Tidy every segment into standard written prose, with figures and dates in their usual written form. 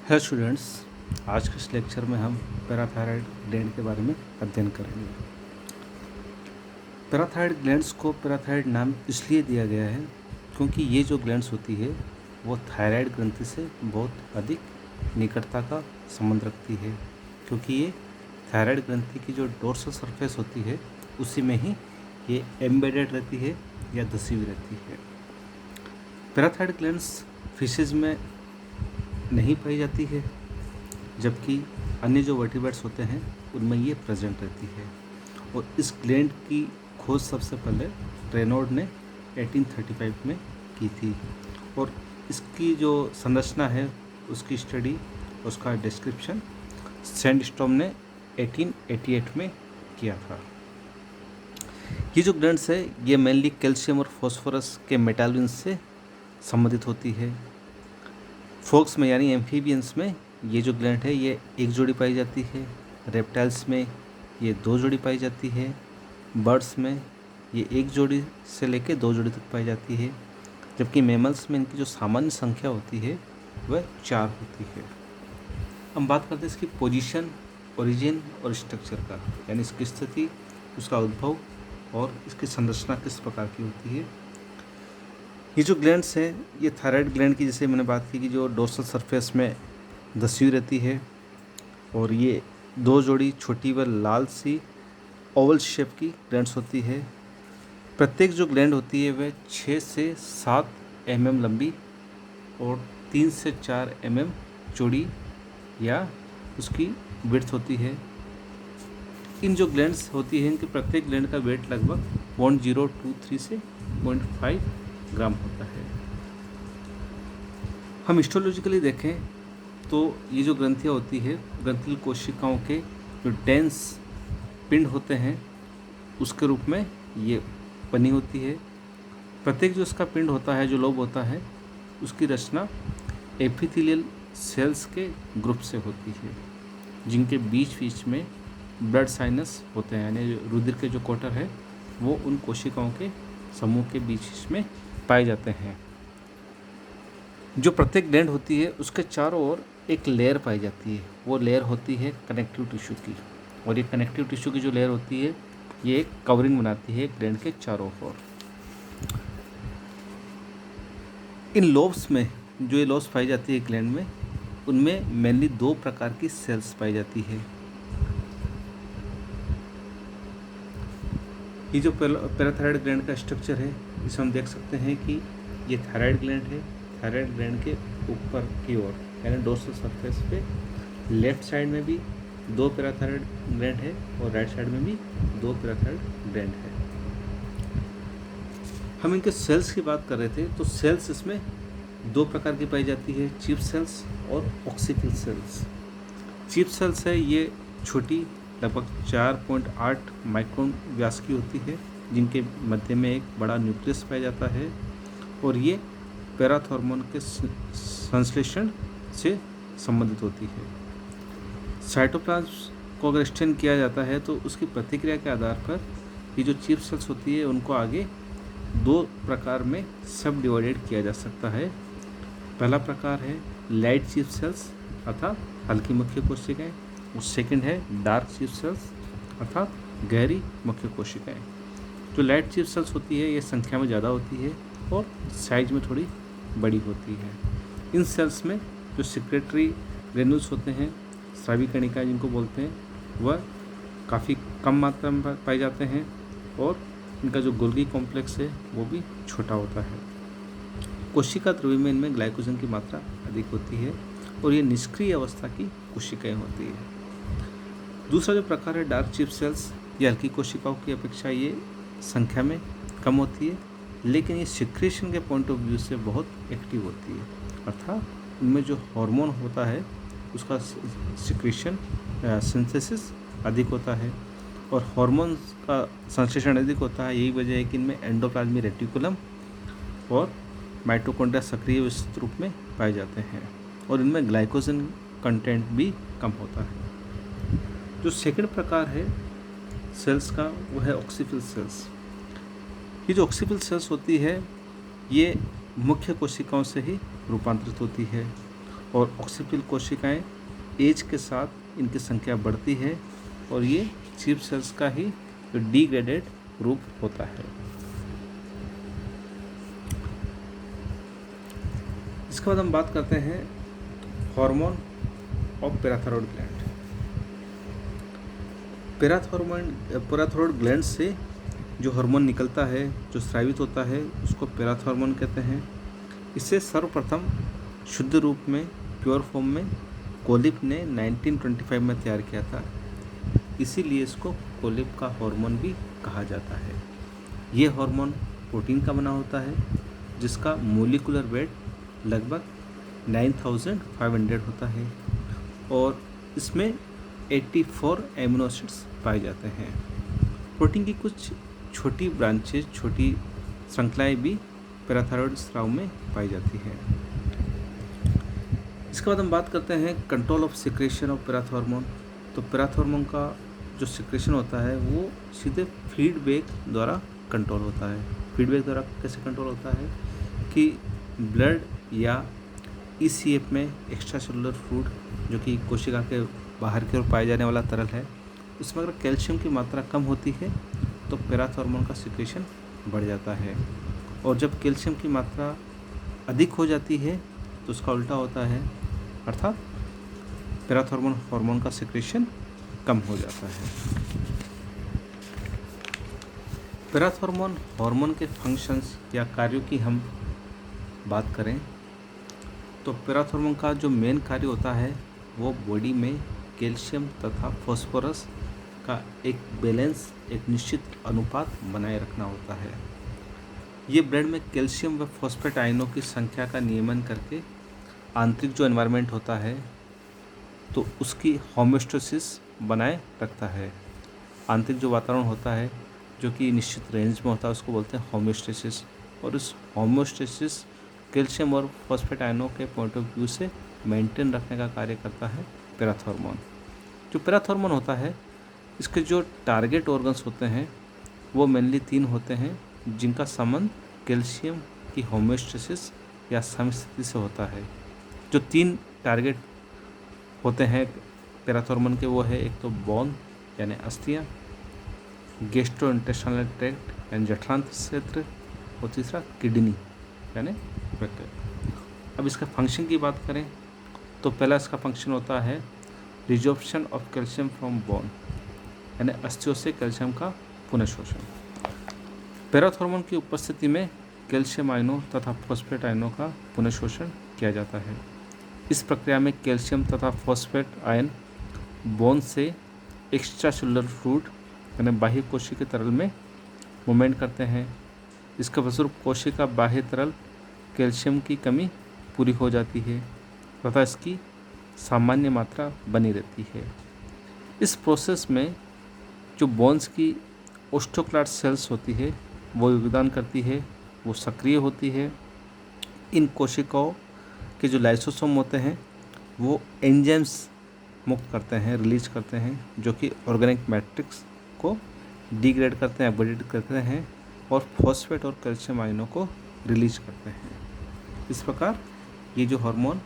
Hello students, आज के इस लेक्चर में हम पैराथायरॉयड ग्लैंड के बारे में अध्ययन करेंगे। पैराथायरॉयड ग्लैंड्स को पैराथायरॉयड नाम इसलिए दिया गया है क्योंकि ये जो ग्लैंड्स होती है वो थायराइड ग्रंथि से बहुत अधिक निकटता का संबंध रखती है, क्योंकि ये थायराइड ग्रंथि की जो डोर्सल सरफेस होती है उसी में ही ये एम्बेडेड रहती है या धसी हुई रहती है। पैराथायरॉयड ग्लैंड्स फिशेज में नहीं पाई जाती है, जबकि अन्य जो वर्टिब्रेट्स होते हैं उनमें ये प्रेजेंट रहती है। और इस ग्लैंड की खोज सबसे पहले रेनॉल्ड ने 1835 में की थी, और इसकी जो संरचना है उसकी स्टडी, उसका डिस्क्रिप्शन सैंडस्टॉर्म ने 1888 में किया था। ये जो ग्लैंड्स है ये मेनली कैल्शियम और फॉस्फोरस के मेटालविन्स से संबंधित होती है। फ्रॉग्स में यानी एम्फीबियंस में ये जो ग्लैंड है ये एक जोड़ी पाई जाती है, रेप्टाइल्स में ये 2 जोड़ी पाई जाती है, बर्ड्स में ये 1 जोड़ी से लेकर 2 जोड़ी तक पाई जाती है, जबकि मैमल्स में इनकी जो सामान्य संख्या होती है वह 4 होती है। हम बात करते हैं इसकी पोजीशन, ओरिजिन और स्ट्रक्चर का, यानी इसकी स्थिति, उसका उद्भव और इसकी संरचना किस प्रकार की होती है। ये जो ग्लैंड्स हैं ये थायराइड ग्लैंड की, जैसे मैंने बात की कि जो डोर्सल सरफेस में धसी हुई रहती है, और ये 2 जोड़ी छोटी व लाल सी ओवल शेप की ग्लैंड्स होती है। प्रत्येक जो ग्लैंड होती है वह 6 से 7 mm लंबी और 3 से 4 mm चौड़ी या उसकी विड्थ होती है। इन जो ग्लैंड्स होती हैं इनके प्रत्येक ग्लैंड का वेट लगभग 0.023 से 0.5 ग्राम होता है। हम हिस्टोलॉजिकली देखें तो ये जो ग्रंथियाँ होती है, ग्रंथिल कोशिकाओं के जो डेंस पिंड होते हैं उसके रूप में ये बनी होती है। प्रत्येक जो इसका पिंड होता है, जो लोब होता है, उसकी रचना एपिथेलियल सेल्स के ग्रुप से होती है, जिनके बीच बीच में ब्लड साइनस होते हैं, यानी रुधिर के जो कोटर है वो उन कोशिकाओं के समूह के बीच में पाए जाते हैं। जो प्रत्येक ग्लैंड होती है उसके चारों ओर एक लेयर पाई जाती है, वो लेयर होती है कनेक्टिव टिश्यू की, और ये कनेक्टिव टिश्यू की जो लेयर होती है ये एक कवरिंग बनाती है ग्लैंड के चारों ओर। इन लोब्स में जो ये लोब्स पाई जाती है ग्लैंड में, उनमें मेनली 2 प्रकार की सेल्स पाई जाती है। ये जो पैराथायरॉयड ग्लैंड का स्ट्रक्चर है इसे हम देख सकते हैं कि ये थायराइड ग्लैंड है। थायराइड ग्लैंड के ऊपर की ओर यानी डोर्सल सरफेस पे लेफ्ट साइड में भी 2 पैराथायरॉयड ग्लैंड है और राइट साइड में भी 2 पैराथायरॉयड ग्लैंड है। हम इनके सेल्स की बात कर रहे थे, तो सेल्स इसमें 2 प्रकार की पाई जाती है, चीफ सेल्स और ऑक्सीपिल सेल्स। चीफ सेल्स है ये छोटी, लगभग 4.8 माइक्रोन व्यास की होती है, जिनके मध्य में एक बड़ा न्यूक्लियस पाया जाता है, और ये पैराथॉर्मोन के संश्लेषण से संबंधित होती है। साइटोप्लाज्म को अगर स्टेन किया जाता है तो उसकी प्रतिक्रिया के आधार पर ये जो चीफ सेल्स होती है उनको आगे 2 प्रकार में सब डिवाइडेड किया जा सकता है। पहला प्रकार है लाइट चीफ सेल्स अर्थात हल्की मुख्य कोशिकाएं, और सेकंड है डार्क चीफ सेल्स अर्थात गहरी मुख्य कोशिकाएं। जो लाइट चीफ सेल्स होती है ये संख्या में ज़्यादा होती है और साइज में थोड़ी बड़ी होती है। इन सेल्स में जो सिक्रेटरी ग्रेन्यूल्स होते हैं, स्रावी कणिका जिनको बोलते हैं, वह काफ़ी कम मात्रा में पाए जाते हैं, और इनका जो गोल्गी कॉम्प्लेक्स है वो भी छोटा होता है। कोशिका द्रव्यमान में ग्लाइकोजन की मात्रा अधिक होती है, और ये निष्क्रिय अवस्था की कोशिकाएं होती है। दूसरा जो प्रकार है डार्क चीफ सेल्स, ये हल्की कोशिकाओं की अपेक्षा ये संख्या में कम होती है, लेकिन ये सिक्रेशन के पॉइंट ऑफ व्यू से बहुत एक्टिव होती है, अर्थात इनमें जो हार्मोन होता है उसका सिक्रेशन सिंथेसिस अधिक होता है, और हार्मोन्स का संश्लेषण अधिक होता है। यही वजह है कि इनमें एंडोप्लाज्मिक रेटिकुलम और माइटोकॉन्ड्रिया सक्रिय विस्तृत रूप में पाए जाते हैं, और इनमें ग्लाइकोजन कंटेंट भी कम होता है। जो सेकंड प्रकार है सेल्स का वो है ऑक्सीपिल सेल्स। ये जो ऑक्सीपिल सेल्स होती है ये मुख्य कोशिकाओं से ही रूपांतरित होती है, और ऑक्सीपिल कोशिकाएं एज के साथ इनकी संख्या बढ़ती है और ये चीफ सेल्स का ही डिग्रेडेड रूप होता है। इसके बाद हम बात करते हैं hormone of parathyroid gland. Parathyroid gland से जो हार्मोन निकलता है, जो स्रावित होता है, उसको पैराथायरॉयड कहते हैं। इसे सर्वप्रथम शुद्ध रूप में, प्योर फॉर्म में कोलिप ने 1925 में तैयार किया था, इसीलिए इसको कोलिप का हार्मोन भी कहा जाता है। ये हार्मोन प्रोटीन का बना होता है जिसका मोलिकुलर वेट लगभग 9500 होता है और इसमें 84 एमिनो एसिड्स पाए जाते हैं। प्रोटीन की कुछ छोटी ब्रांचेज, छोटी श्रृंखलाएं भी पैराथायरॉयड स्राव में पाई जाती हैं। इसके बाद हम बात करते हैं control of secretion of parathyroid. तो पैराथायरॉयड का जो सिक्रेशन होता है वो सीधे फीडबैक द्वारा कंट्रोल होता है। फीडबैक द्वारा कैसे कंट्रोल होता है कि ब्लड या ECF में एक्स्ट्रा सेलुलर फ्लूइड, जो कि कोशिका के बाहर की ओर पाए जाने वाला तरल है, उसमें अगर कैल्शियम की मात्रा कम होती है तो पैराथायरॉयड का सिक्रेशन बढ़ जाता है, और जब कैल्शियम की मात्रा अधिक हो जाती है तो उसका उल्टा होता है, अर्थात पैराथायरॉयड हार्मोन का सिक्रेशन कम हो जाता है। पैराथायरॉयड हार्मोन के फंक्शंस या कार्यों की हम बात करें तो पैराथायरॉयड का जो मेन कार्य होता है वो बॉडी में कैल्शियम तथा फास्फोरस का एक बैलेंस, एक निश्चित अनुपात बनाए रखना होता है। ये ब्लड में कैल्शियम व फॉस्फेट आयनों की संख्या का नियमन करके आंतरिक जो एनवायरनमेंट होता है तो उसकी होम्योस्टेसिस बनाए रखता है। आंतरिक जो वातावरण होता है जो कि निश्चित रेंज में होता है उसको बोलते हैं होम्योस्टेसिस, और इस होम्योस्टेसिस कैल्शियम और फॉस्फेट आयनों के पॉइंट ऑफ व्यू से मेंटेन रखने का कार्य करता है पैराथायरॉयड। जो पैराथायरॉयड होता है इसके जो टारगेट ऑर्गन्स होते हैं वो मेनली 3 होते हैं जिनका संबंध कैल्शियम की होम्योस्टेसिस या समस्थिति से होता है। जो 3 टारगेट होते हैं पैराथायरॉयड के वो है, एक तो बोन यानी अस्थियाँ, गैस्ट्रोइंटेस्टाइनल ट्रैक्ट यानी जठरांत क्षेत्र, और तीसरा किडनी यानी वृक्क। अब इसका फंक्शन की बात करें तो पहला इसका फंक्शन होता है resorption of calcium from bone, यानी अस्थियों से कैल्शियम का पुनः शोषण। पैराथायरॉयड की उपस्थिति में कैल्शियम आयनों तथा फॉस्फेट आयनों का पुनः शोषण किया जाता है। इस प्रक्रिया में कैल्शियम तथा फॉस्फेट आयन बोन से एक्स्ट्रा सेलुलर फ्लूइड यानी बाह्य कोशिका तरल में मूवमेंट करते हैं। इसके फलस्वरूप कोशिका बाह्य तरल कैल्शियम की कमी पूरी हो जाती है तथा इसकी सामान्य मात्रा बनी रहती है। इस प्रोसेस में जो बोन्स की ओस्टोक्लास्ट सेल्स होती है वो योगदान करती है, वो सक्रिय होती है। इन कोशिकाओं के जो लाइसोसोम होते हैं वो एंजाइम्स मुक्त करते हैं, रिलीज करते हैं, जो कि ऑर्गेनिक मैट्रिक्स को डिग्रेड करते हैं, अपग्रेड करते हैं और फॉस्फेट और कैल्शियम आयनों को रिलीज करते हैं। इस प्रकार ये जो हार्मोन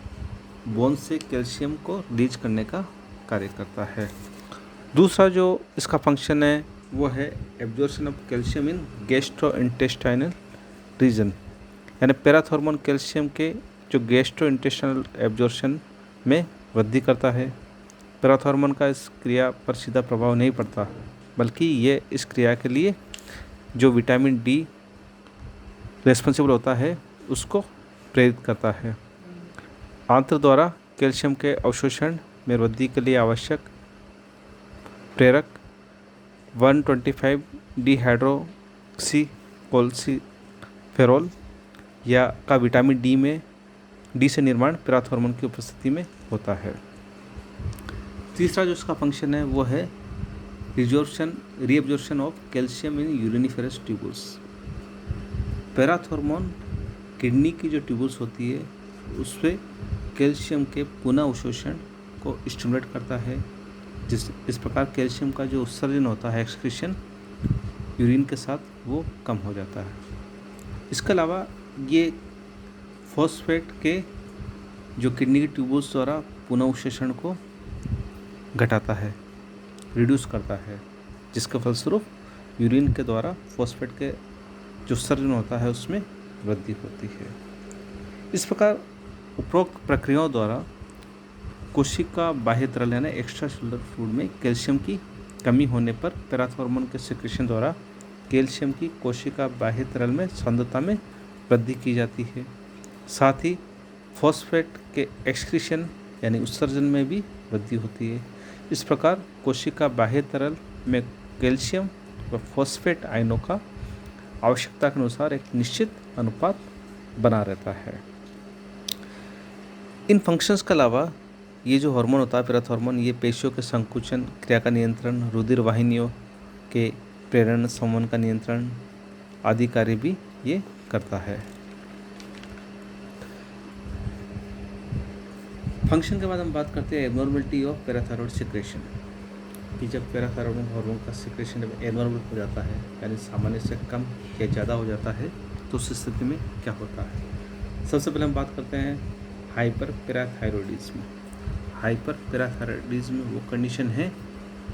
बोन से कैल्शियम को रिलीज करने का कार्य करता है। दूसरा जो इसका फंक्शन है वो है absorption of calcium in gastrointestinal region, यानी पैराथायरॉयड कैल्शियम के जो गैस्ट्रोइंटेस्टाइनल एब्जॉर्प्शन में वृद्धि करता है। पैराथायरॉयड का इस क्रिया पर सीधा प्रभाव नहीं पड़ता, बल्कि ये इस क्रिया के लिए जो विटामिन डी रेस्पॉन्सिबल होता है उसको प्रेरित करता है। आंत्र द्वारा कैल्शियम के अवशोषण में वृद्धि के लिए आवश्यक प्रेरक 125 डिहाइड्रोक्सी कोलेसिफेरॉल या का विटामिन डी से निर्माण पैराथायरॉयड की उपस्थिति में होता है। तीसरा जो इसका फंक्शन है वो है reabsorption of calcium in uriniferous tubules. Parathyroid kidney की जो ट्यूबुल्स होती है उससे कैल्शियम के पुनः अवशोषण को स्टिमुलेट करता है, इस प्रकार कैल्शियम का जो उत्सर्जन होता है, एक्सक्रीशन यूरिन के साथ, वो कम हो जाता है। इसके अलावा ये फॉस्फेट के जो किडनी के ट्यूबल्स द्वारा पुनःउत्सेचन को घटाता है, रिड्यूस करता है, जिसके फलस्वरूप यूरिन के द्वारा फॉस्फेट के जो उत्सर्जन होता है उसमें वृद्धि होती है। इस प्रकार उपरोक्त प्रक्रियाओं द्वारा कोशिका बाह्य तरल यानी एक्स्ट्रा सेलुलर फ्लूइड में कैल्शियम की कमी होने पर पैराथॉर्मोन के सिक्रेशन द्वारा कैल्शियम की कोशिका बाह्य तरल में सांद्रता में वृद्धि की जाती है। साथ ही फॉस्फेट के एक्सक्रीशन यानी उत्सर्जन में भी वृद्धि होती है। इस प्रकार कोशिका बाह्य तरल में कैल्शियम व फॉस्फेट आयनों का आवश्यकता के अनुसार एक निश्चित अनुपात बना रहता है। इन फंक्शंस के अलावा ये जो हार्मोन होता है पैराथॉर्मोन, ये पेशियों के संकुचन क्रिया का नियंत्रण, रुधिर वाहिनियों के प्रेरण संवहन का नियंत्रण आदि कार्य भी ये करता है। फंक्शन के बाद हम बात करते हैं एबनॉर्मलिटी ऑफ पैराथायरॉयड सिक्रेशन, कि जब पैराथायरॉयड हार्मोन का सिक्रेशन एबनॉर्मल हो जाता है यानी सामान्य से कम या ज़्यादा हो जाता है तो उस स्थिति में क्या होता है। सबसे पहले हम बात करते हैं हाइपर पैराथायरॉयडिज्म। हाइपर पैराथायरॉयडिज्म वो कंडीशन है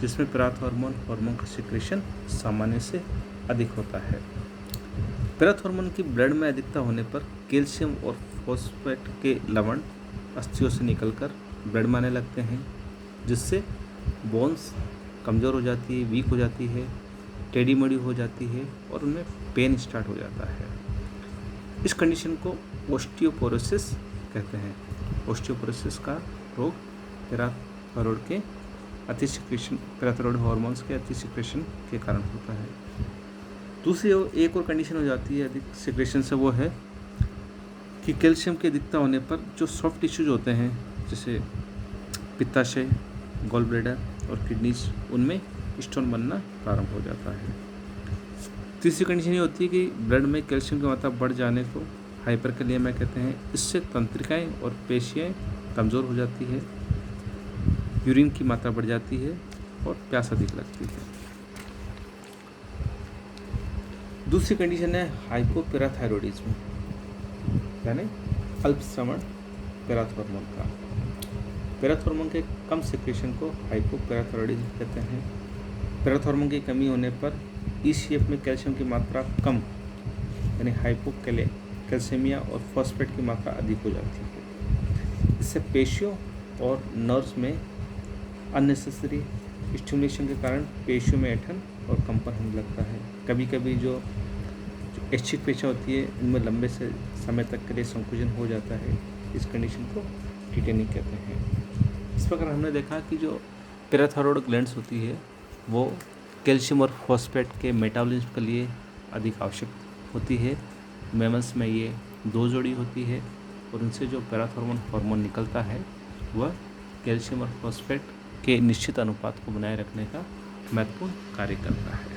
जिसमें पैराथॉर्मोन हार्मोन का सिक्रेशन सामान्य से अधिक होता है। पैराथॉर्मोन की ब्लड में अधिकता होने पर कैल्शियम और फॉस्फेट के लवण अस्थियों से निकलकर ब्लड में आने लगते हैं, जिससे बोन्स कमज़ोर हो जाती है, वीक हो जाती है, टेढ़ी मेढ़ी हो जाती है और उनमें पेन स्टार्ट हो जाता है। इस कंडीशन को ऑस्टियोपोरोसिस कहते हैं। ऑस्टियोपोरोसिस का रोग पैराथायरॉयड के अति सिक्रेशन, पैराथायरॉयड हार्मोन्स के अति सिक्रेशन के कारण होता है। दूसरी एक और कंडीशन हो जाती है अधिक सिक्रेशन से, वो है कि कैल्शियम की अधिकता होने पर जो सॉफ्ट टिश्यूज होते हैं जैसे पित्ताशय, गॉल ब्लैडर और किडनीज, उनमें स्टोन बनना प्रारंभ हो जाता है। तीसरी कंडीशन ये होती है कि ब्लड में कैल्शियम की मात्रा बढ़ जाने को हाइपरकैलिएमिया कहते हैं। इससे तंत्रिकाएं और पेशियाँ कमज़ोर हो जाती है, यूरिन की मात्रा बढ़ जाती है और प्यास अधिक लगती है। दूसरी कंडीशन है हाइपोपैराथायरॉयडिज्म यानी अल्पश्रवण पैराथॉर्मोन का। पैराथॉर्मोन के कम सिक्रेशन को हाइपोपैराथायरॉयडिज्म कहते हैं। पैराथॉर्मोन की कमी होने पर ईसीएफ में कैल्शियम की मात्रा कम यानी हाइपोकैल्सेमिया और फॉस्फेट की मात्रा अधिक हो जाती है। इससे पेशियों और नर्व्स में अननेसेसरी स्टिमुलेशन के कारण पेशियों में ऐंठन और कंपन होने लगता है। कभी कभी जो ऐच्छिक पेशियाँ होती है उनमें लंबे से समय तक के लिए संकुचन हो जाता है। इस कंडीशन को टिटेनिक कहते हैं। इस प्रकार हमने देखा कि जो पैराथायरॉयड ग्लैंड्स होती है वो कैल्शियम और फॉस्फेट के मेटाबॉलिज्म के लिए अधिक आवश्यक होती है। मैमल्स में ये 2 जोड़ी होती है और उनसे जो पैराथॉर्मोन हार्मोन निकलता है वह कैल्शियम और फॉस्फेट के निश्चित अनुपात को बनाए रखने का महत्वपूर्ण कार्य करता है।